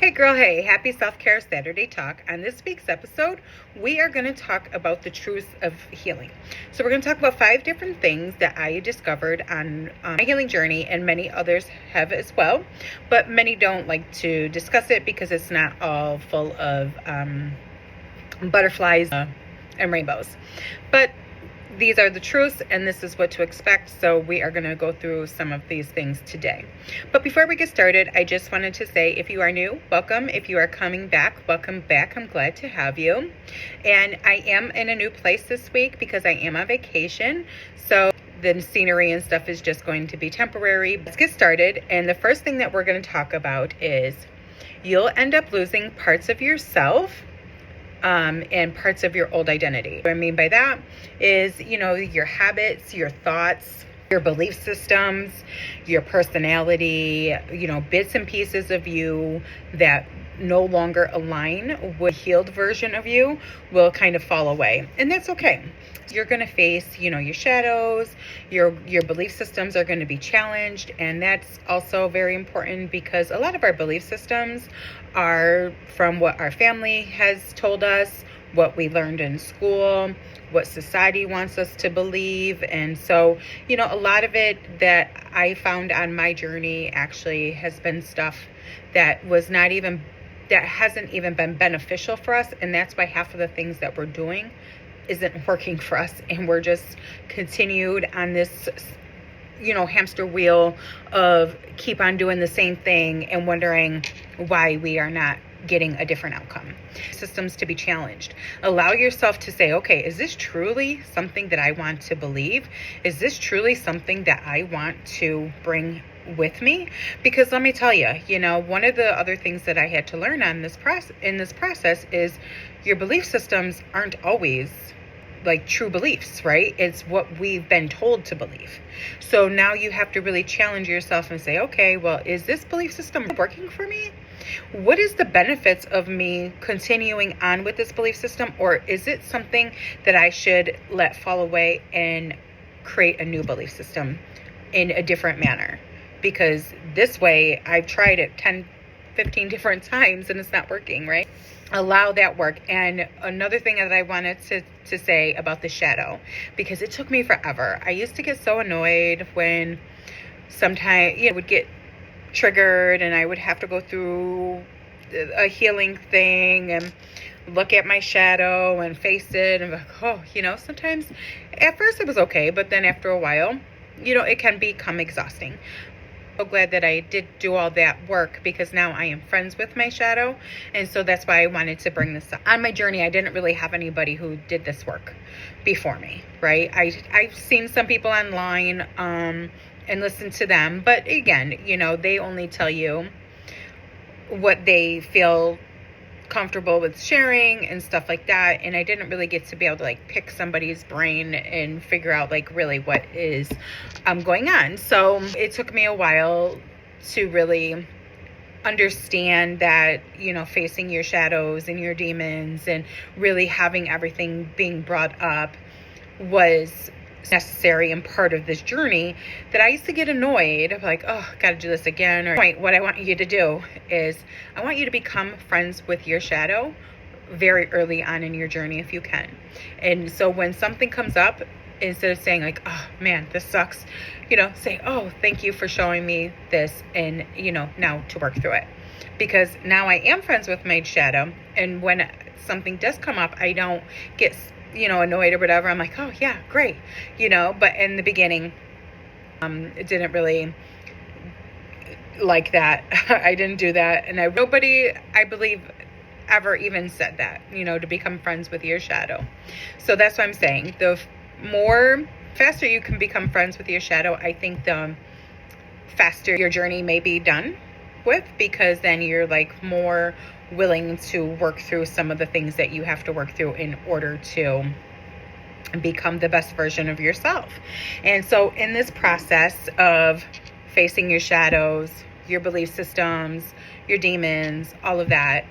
Hey girl, hey, happy Self-Care Saturday Talk. On this week's episode, we are going to talk about the truth of healing. So we're going to talk about 5 different things that I discovered on my healing journey, and many others have as well, but many don't like to discuss it because it's not all full of butterflies and rainbows. But these are the truths, and this is what to expect. So we are going to go through some of these things today. But before we get started, I just wanted to say, if you are new, welcome. If you are coming back, welcome back. I'm glad to have you. And I am in a new place this week because I am on vacation. So the scenery and stuff is just going to be temporary. Let's get started. And the first thing that we're going to talk about is you'll end up losing parts of yourself and parts of your old identity. What I mean by that is, your habits, your thoughts, your belief systems, your personality, bits and pieces of you that no longer align with a healed version of you will kind of fall away. And that's okay. You're going to face, your shadows, your belief systems are going to be challenged. And that's also very important because a lot of our belief systems are from what our family has told us, what we learned in school, what society wants us to believe. And so, a lot of it that I found on my journey actually has been stuff that hasn't even been beneficial for us. And that's why half of the things that we're doing isn't working for us. And we're just continued on this hamster wheel of keep on doing the same thing and wondering why we are not getting a different outcome. Systems to be challenged. Allow yourself to say, okay, is this truly something that I want to believe? Is this truly something that I want to bring with me? Because let me tell you, one of the other things that I had to learn in this process is your belief systems aren't always like true beliefs, right? It's what we've been told to believe. So now you have to really challenge yourself and say, okay, well, is this belief system working for me? What is the benefits of me continuing on with this belief system? Or is it something that I should let fall away and create a new belief system in a different manner? Because this way I've tried it 10, 15 different times and it's not working, right? Allow that work. And another thing that I wanted to say about the shadow, because it took me forever. I used to get so annoyed when sometimes I would get triggered and I would have to go through a healing thing and look at my shadow and face it and be like, sometimes at first it was okay, but then after a while, it can become exhausting. So glad that I did do all that work because now I am friends with my shadow. And so that's why I wanted to bring this up. On my journey, I didn't really have anybody who did this work before me, right? I've seen some people online and listened to them. But again, they only tell you what they feel comfortable with sharing and stuff like that. And I didn't really get to be able to pick somebody's brain and figure out really what is going on. So it took me a while to really understand that, facing your shadows and your demons and really having everything being brought up was necessary and part of this journey. That I used to get annoyed of gotta do this again. Or what I want you to do is I want you to become friends with your shadow very early on in your journey if you can. And so when something comes up, instead of saying oh man, this sucks, say, oh, thank you for showing me this, and now to work through it. Because now I am friends with my shadow, and when something does come up, I don't get annoyed or whatever. I'm like, oh yeah, great, but in the beginning, it didn't really like that. I didn't do that. And nobody, I believe, ever even said that, to become friends with your shadow. So that's what I'm saying. The faster you can become friends with your shadow, I think the faster your journey may be done with, because then you're more willing to work through some of the things that you have to work through in order to become the best version of yourself. And so in this process of facing your shadows, your belief systems, your demons, all of that,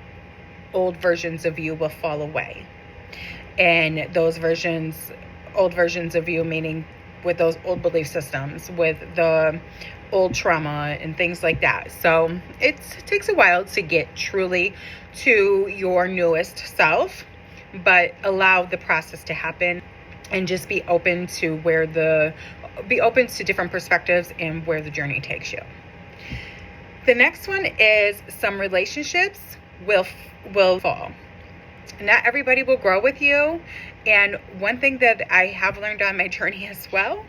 old versions of you will fall away. And those old versions of you, meaning with those old belief systems, with the old trauma and things like that. So it takes a while to get truly to your newest self, but allow the process to happen and just be open to different perspectives and where the journey takes you. The next one is some relationships will fall. Not everybody will grow with you. And one thing that I have learned on my journey as well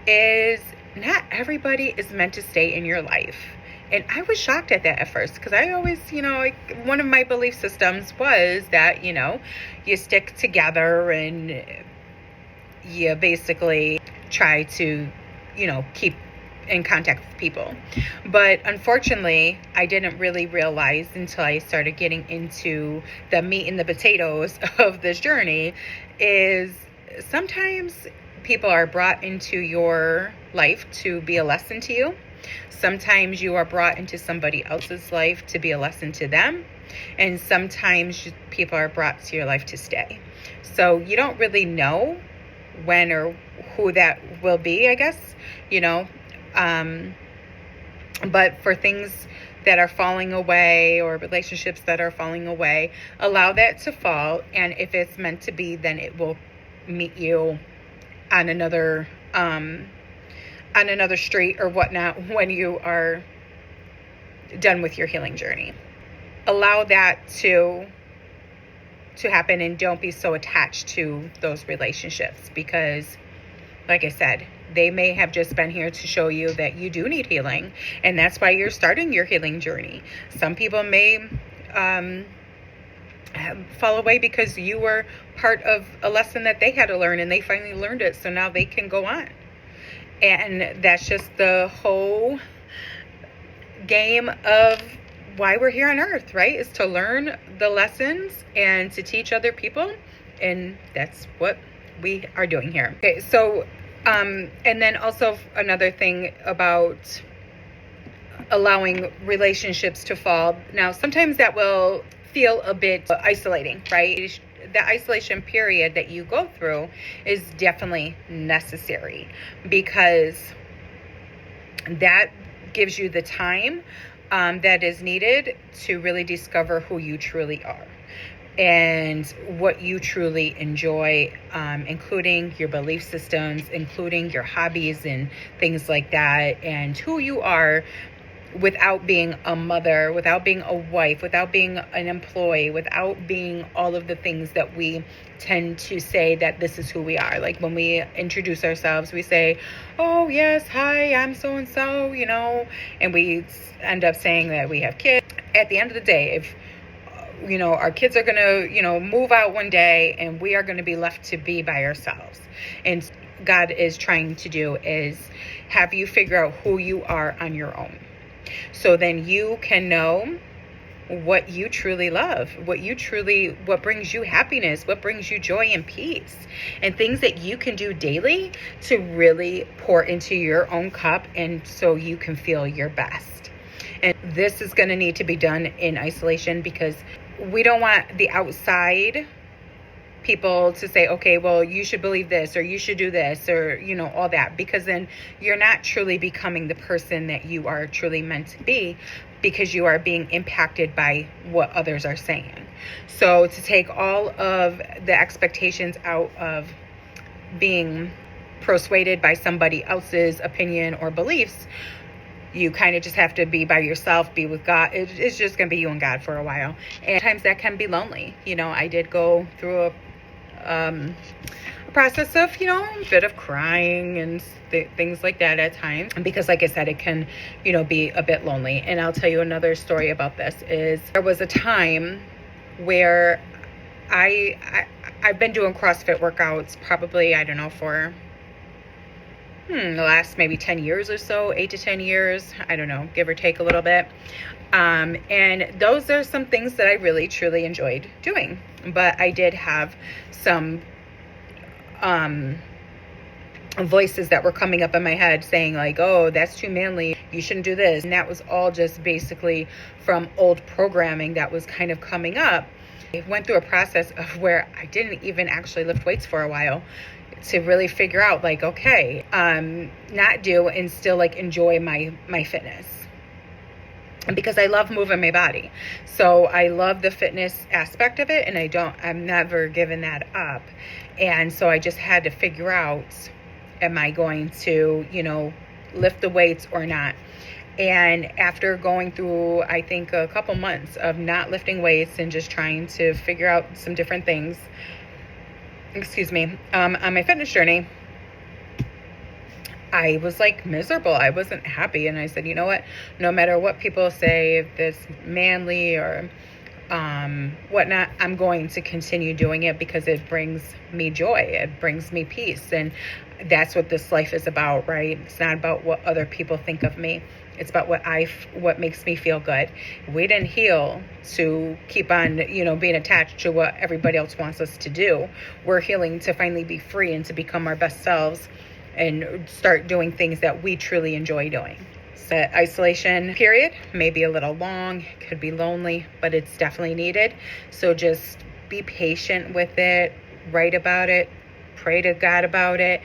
is not everybody is meant to stay in your life. And I was shocked at that at first, because I always, one of my belief systems was that, you stick together and you basically try to, keep in contact with people. But unfortunately, I didn't really realize until I started getting into the meat and the potatoes of this journey is sometimes people are brought into your life to be a lesson to you. Sometimes you are brought into somebody else's life to be a lesson to them. And sometimes people are brought to your life to stay. So you don't really know when or who that will be, I guess, but for things that are falling away or relationships that are falling away, allow that to fall. And if it's meant to be, then it will meet you on another street or whatnot when you are done with your healing journey. Allow that to happen, and don't be so attached to those relationships, because like I said, they may have just been here to show you that you do need healing, and that's why you're starting your healing journey. Some people may fall away because you were part of a lesson that they had to learn, and they finally learned it, so now they can go on. And that's just the whole game of why we're here on earth, right? Is to learn the lessons and to teach other people. And that's what we are doing here. Okay, so, and then also another thing about allowing relationships to fall. Now, sometimes that will feel a bit isolating, right? The isolation period that you go through is definitely necessary, because that gives you the time that is needed to really discover who you truly are and what you truly enjoy, including your belief systems, including your hobbies and things like that, and who you are without being a mother, without being a wife, without being an employee, without being all of the things that we tend to say that this is who we are. Like when we introduce ourselves, we say, oh yes, hi, I'm so-and-so, and we end up saying that we have kids. At the end of the day, if our kids are going to, move out one day and we are going to be left to be by ourselves. And God is trying to do is have you figure out who you are on your own. So then you can know what you truly love, what brings you happiness, what brings you joy and peace, and things that you can do daily to really pour into your own cup, and so you can feel your best. And this is going to need to be done in isolation, because we don't want the outside people to say, okay, well, you should believe this, or you should do this, or, all that, because then you're not truly becoming the person that you are truly meant to be, because you are being impacted by what others are saying. So to take all of the expectations out of being persuaded by somebody else's opinion or beliefs, you kind of just have to be by yourself, be with God. It's just going to be you and God for a while. And sometimes that can be lonely. I did go through a process of, a bit of crying and things like that at times, because like I said, it can, be a bit lonely. And I'll tell you another story about this. Is there was a time where I've been doing CrossFit workouts probably, I don't know, for the last maybe 10 years or so, 8 to 10 years, I don't know, give or take a little bit. And those are some things that I really, truly enjoyed doing. But I did have some voices that were coming up in my head saying like, oh, that's too manly, you shouldn't do this. And that was all just basically from old programming that was kind of coming up. I went through a process of where I didn't even actually lift weights for a while to really figure out, like, okay, not do and still like enjoy my fitness. And because I love moving my body. So I love the fitness aspect of it, and I'm never giving that up. And so I just had to figure out, am I going to, lift the weights or not? And after going through, I think, a couple months of not lifting weights and just trying to figure out some different things, on my fitness journey, I was like miserable. I wasn't happy. And I said, you know what? No matter what people say, if it's manly or whatnot, I'm going to continue doing it because it brings me joy. It brings me peace. And that's what this life is about, right? It's not about what other people think of me. It's about what makes me feel good. We didn't heal to keep on, being attached to what everybody else wants us to do. We're healing to finally be free and to become our best selves and start doing things that we truly enjoy doing. So isolation period may be a little long, could be lonely, but it's definitely needed. So just be patient with it, write about it, pray to God about it,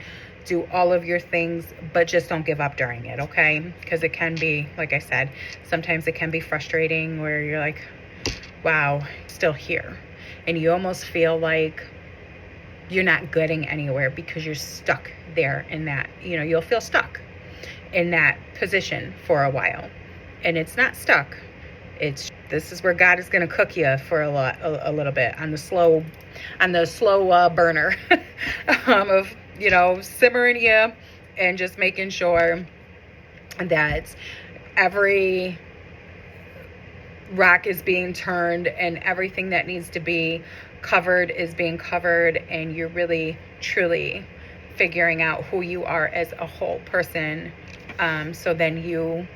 do all of your things, but just don't give up during it, okay? Because it can be, like I said, sometimes it can be frustrating where you're like, wow, still here. And you almost feel like you're not getting anywhere because you're stuck there in that, you'll feel stuck in that position for a while. And it's not stuck. This is where God is going to cook you for a little bit on the slow burner of, simmering you and just making sure that every rock is being turned and everything that needs to be covered is being covered, and you're really truly figuring out who you are as a whole person, so then you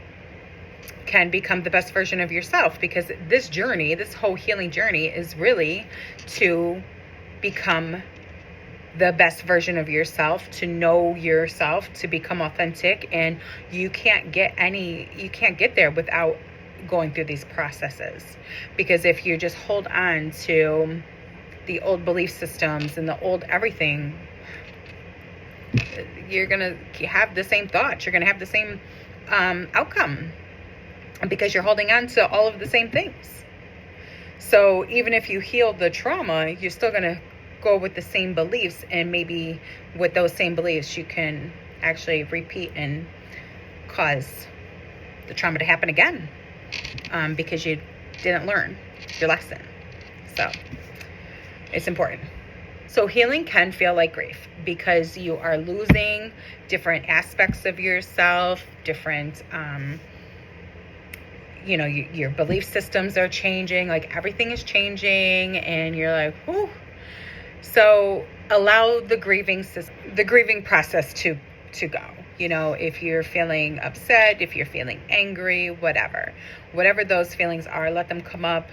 can become the best version of yourself. Because this whole healing journey is really to become the best version of yourself, to know yourself, to become authentic. And you can't get there without going through these processes. Because if you just hold on to the old belief systems and the old everything, you're going to have the same thoughts. You're going to have the same outcome because you're holding on to all of the same things. So even if you heal the trauma, you're still going to go with the same beliefs, and maybe with those same beliefs, you can actually repeat and cause the trauma to happen again, because you didn't learn your lesson. So it's important. So healing can feel like grief because you are losing different aspects of yourself, different, your belief systems are changing, like everything is changing, and you're like, whoo. So allow the grieving process to go. If you're feeling upset, if you're feeling angry, whatever those feelings are, let them come up.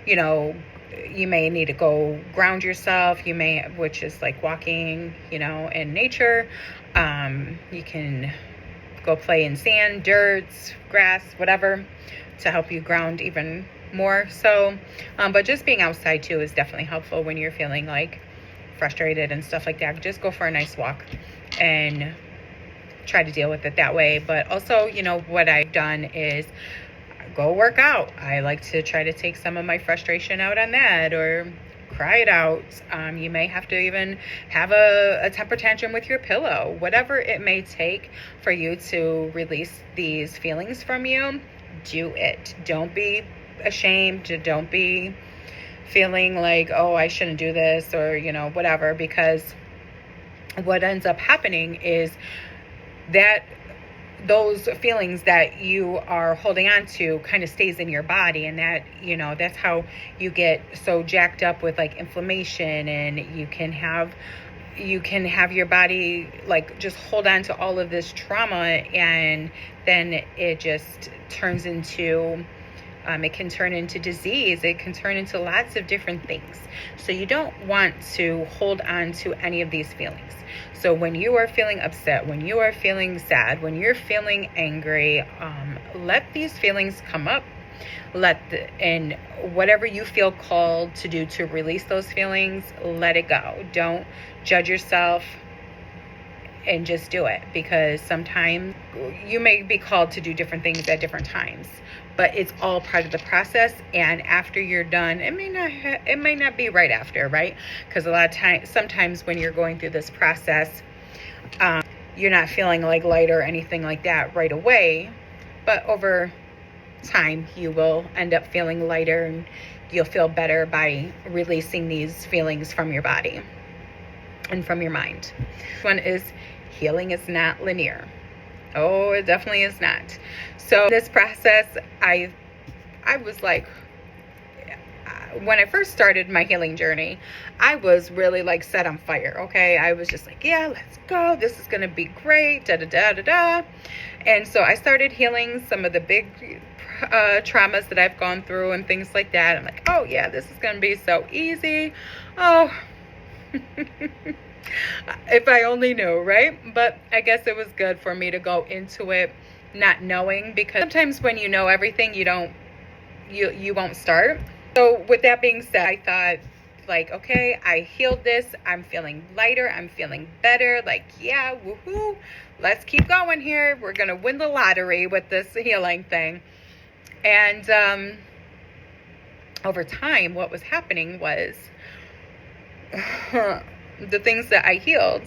You may need to go ground yourself. Which is like walking, in nature. You can go play in sand, dirt, grass, whatever, to help you ground even more. So, but just being outside too is definitely helpful when you're feeling like frustrated and stuff like that. Just go for a nice walk and try to deal with it that way. But also, what I've done is go work out. I like to try to take some of my frustration out on that, or cry it out. You may have to even have a temper tantrum with your pillow, whatever it may take for you to release these feelings from you. Do it. Don't be ashamed. Don't be feeling like, oh, I shouldn't do this, or whatever, because what ends up happening is that those feelings that you are holding on to kind of stays in your body, and that that's how you get so jacked up with like inflammation, and you can have your body like just hold on to all of this trauma, and then it just turns into it can turn into disease. It can turn into lots of different things. So you don't want to hold on to any of these feelings. So when you are feeling upset, when you are feeling sad, when you're feeling angry, let these feelings come up. And whatever you feel called to do to release those feelings, let it go. Don't judge yourself, and just do it, because sometimes you may be called to do different things at different times, but it's all part of the process. And after you're done, it may not be right after, right? Because a lot of times, sometimes when you're going through this process, you're not feeling like light or anything like that right away, but over time you will end up feeling lighter, and you'll feel better by releasing these feelings from your body and from your mind. One is, healing is not linear. Oh, it definitely is not. So this process, I was like, when I first started my healing journey, I was really like set on fire. Okay. I was just like, yeah, let's go. This is going to be great. Da, da, da, da, da. And so I started healing some of the big traumas that I've gone through and things like that. I'm like, oh yeah, this is going to be so easy. Oh, if I only knew, right? But I guess it was good for me to go into it not knowing, because sometimes when you know everything, you won't start. So with that being said, I thought, like, okay, I healed this. I'm feeling lighter. I'm feeling better. Like, yeah, woohoo. Let's keep going here. We're going to win the lottery with this healing thing. And over time, what was happening was the things that I healed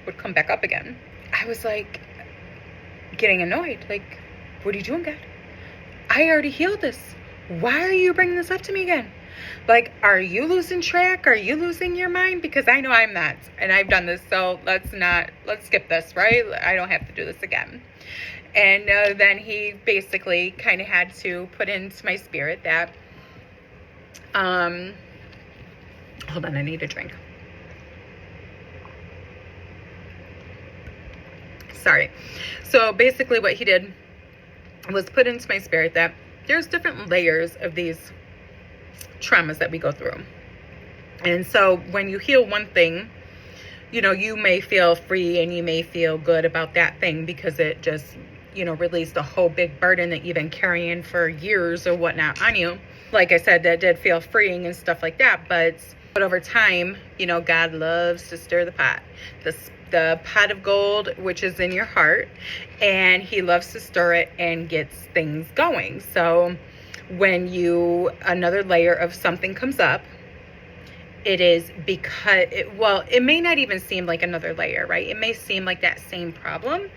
would come back up again. I was like getting annoyed. Like, what are you doing, God? I already healed this. Why are you bringing this up to me again? Like, are you losing track? Are you losing your mind? Because I know I'm not, and I've done this. So let's skip this, right? I don't have to do this again. And then he basically kind of had to put into my spirit that, hold on, I need a drink. Sorry. So basically what he did was put into my spirit that there's different layers of these traumas that we go through. And so when you heal one thing, you may feel free and you may feel good about that thing because it just, released a whole big burden that you've been carrying for years or whatnot on you. Like I said, that did feel freeing and stuff like that. But over time, God loves to stir the pot. The pot of gold, which is in your heart, and he loves to stir it and gets things going. So when another layer of something comes up, it is because it may not even seem like another layer, right? It may seem like that same problem,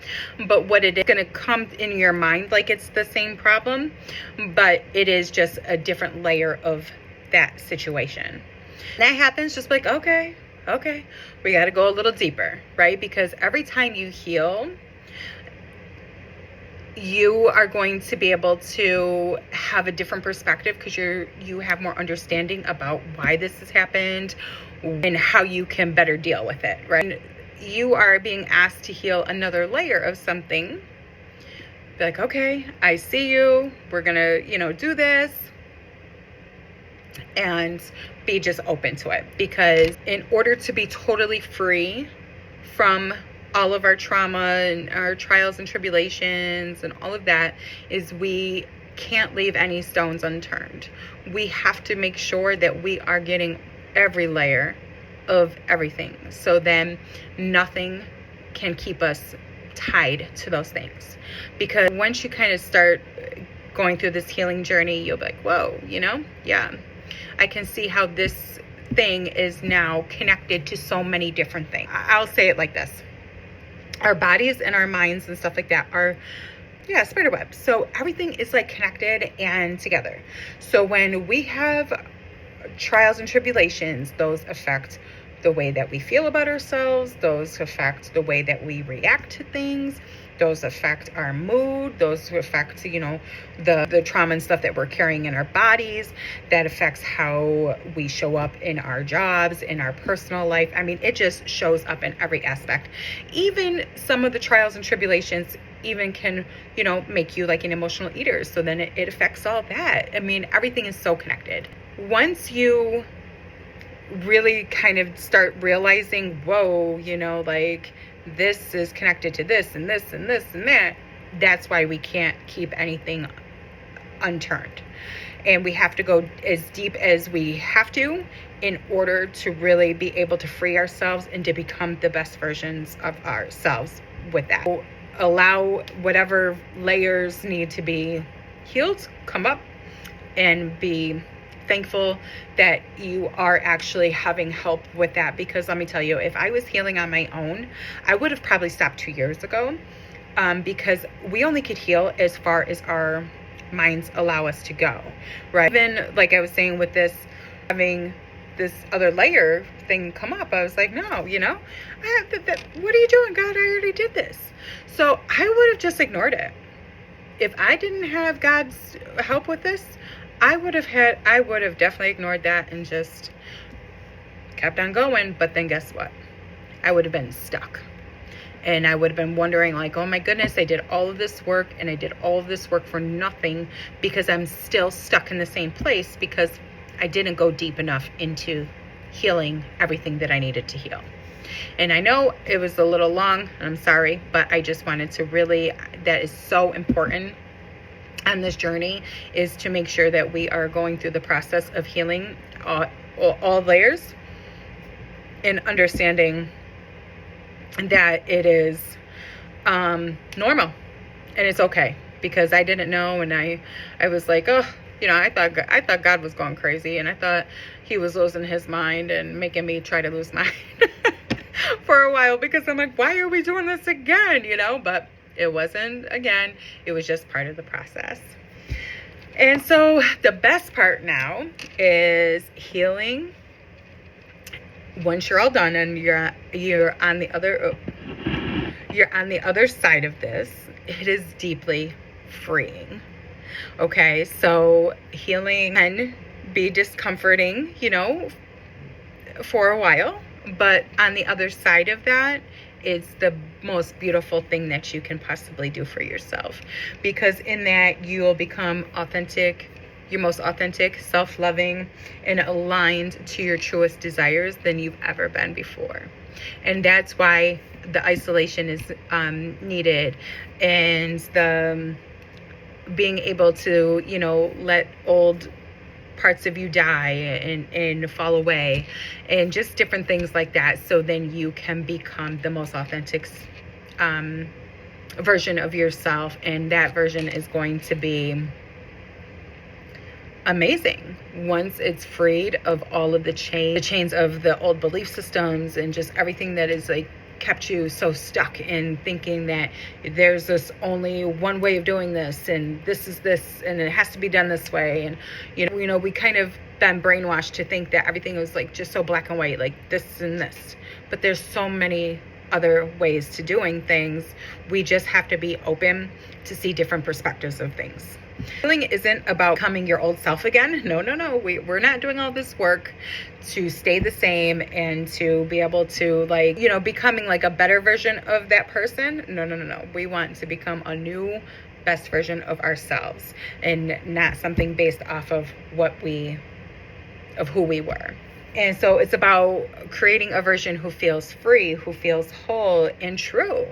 but what it is going to come in your mind like it's the same problem, but it is just a different layer of that situation. That happens just like, okay, we got to go a little deeper, right? Because every time you heal, you are going to be able to have a different perspective because you have more understanding about why this has happened and how you can better deal with it, right? And you are being asked to heal another layer of something. Be like, okay, I see you. We're going to, do this. And be just open to it, because in order to be totally free from all of our trauma and our trials and tribulations and all of that, is we can't leave any stones unturned. We have to make sure that we are getting every layer of everything, so then nothing can keep us tied to those things. Because once you kind of start going through this healing journey, you'll be like, whoa, yeah, I can see how this thing is now connected to so many different things. I'll say it like this. Our bodies and our minds and stuff like that are, spider webs. So everything is like connected and together. So when we have trials and tribulations, those affect the way that we feel about ourselves. Those affect the way that we react to things. Those affect our mood. Those affect, the trauma and stuff that we're carrying in our bodies. That affects how we show up in our jobs, in our personal life. I mean, it just shows up in every aspect. Even some of the trials and tribulations even can, make you like an emotional eater. So then it affects all that. I mean, everything is so connected. Once you really kind of start realizing, whoa, like this is connected to this and this and this and that, that's why we can't keep anything unturned. And we have to go as deep as we have to in order to really be able to free ourselves and to become the best versions of ourselves with that. So allow whatever layers need to be healed, come up, and be thankful that you are actually having help with that. Because let me tell you, if I was healing on my own, I would have probably stopped 2 years ago, because we only could heal as far as our minds allow us to go, right? Even like I was saying with this, having this other layer thing come up, I was like, no, what are you doing, God? I already did this. So I would have just ignored it. If I didn't have God's help with this, I would have definitely ignored that and just kept on going. But then guess what? I would have been stuck. And I would have been wondering like, oh my goodness, I did all of this work and I did all of this work for nothing, because I'm still stuck in the same place because I didn't go deep enough into healing everything that I needed to heal. And I know it was a little long, I'm sorry, but I just wanted to really, that is so important on this journey, is to make sure that we are going through the process of healing all layers, and understanding that it is normal and it's okay. Because I didn't know, and I was like, oh, I thought God was going crazy, and I thought he was losing his mind and making me try to lose mine for a while, because I'm like, why are we doing this again? But it wasn't again, it was just part of the process. And so the best part now is healing. Once you're all done and you're on the other side of this, it is deeply freeing. Okay, so healing can be discomforting, for a while, but on the other side of that, it's the most beautiful thing that you can possibly do for yourself, because in that you will become authentic, your most authentic, self-loving, and aligned to your truest desires than you've ever been before. And that's why the isolation is needed, and the being able to, let old parts of you die and fall away, and just different things like that, so then you can become the most authentic version of yourself. And that version is going to be amazing once it's freed of all of the chains of the old belief systems, and just everything that is like kept you so stuck in thinking that there's this only one way of doing this, and this is this, and it has to be done this way. And we kind of been brainwashed to think that everything was like just so black and white, like this and this, but there's so many other ways to doing things. We just have to be open to see different perspectives of things. Healing isn't about becoming your old self again. No. We're not doing all this work to stay the same and to be able to becoming like a better version of that person. No. We want to become a new best version of ourselves, and not something based off of who we were. And so it's about creating a version who feels free, who feels whole and true.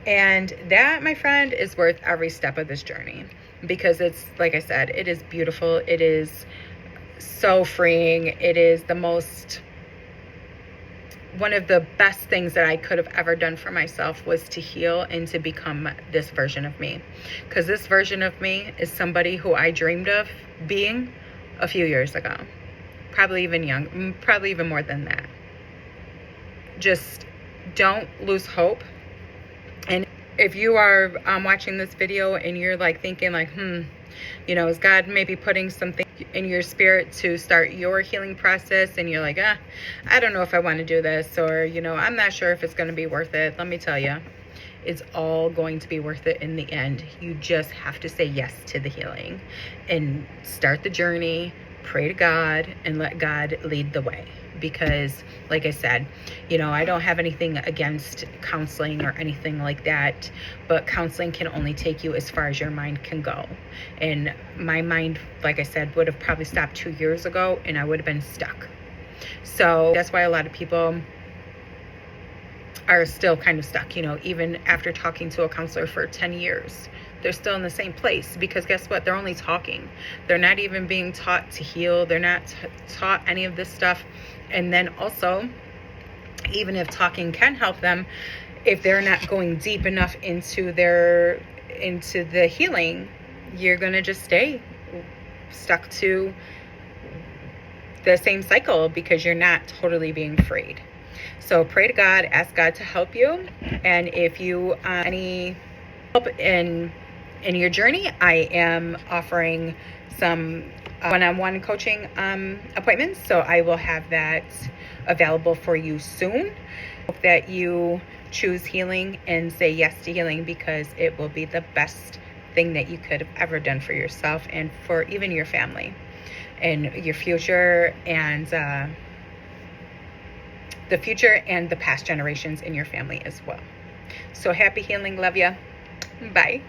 And that, my friend, is worth every step of this journey, because it's, like I said, it is beautiful. It is so freeing. It is one of the best things that I could have ever done for myself, was to heal and to become this version of me. Because this version of me is somebody who I dreamed of being a few years ago. Probably even more than that. Just don't lose hope. And if you are watching this video and you're like thinking like, is God maybe putting something in your spirit to start your healing process, and you're like, I don't know if I want to do this, or, I'm not sure if it's going to be worth it. Let me tell you, it's all going to be worth it in the end. You just have to say yes to the healing and start the journey, pray to God, and let God lead the way. Because like I said, I don't have anything against counseling or anything like that, but counseling can only take you as far as your mind can go. And my mind, like I said, would have probably stopped 2 years ago, and I would have been stuck. So that's why a lot of people are still kind of stuck, even after talking to a counselor for 10 years. They're still in the same place because guess what? They're only talking. They're not even being taught to heal. They're not taught any of this stuff. And then also, even if talking can help them, if they're not going deep enough into the healing, you're going to just stay stuck to the same cycle because you're not totally being freed. So pray to God, ask God to help you. And if you any help in your journey, I am offering some one-on-one coaching appointments. So I will have that available for you soon. Hope that you choose healing and say yes to healing, because it will be the best thing that you could have ever done for yourself and for even your family and your future, and the future and the past generations in your family as well. So happy healing. Love ya. Bye.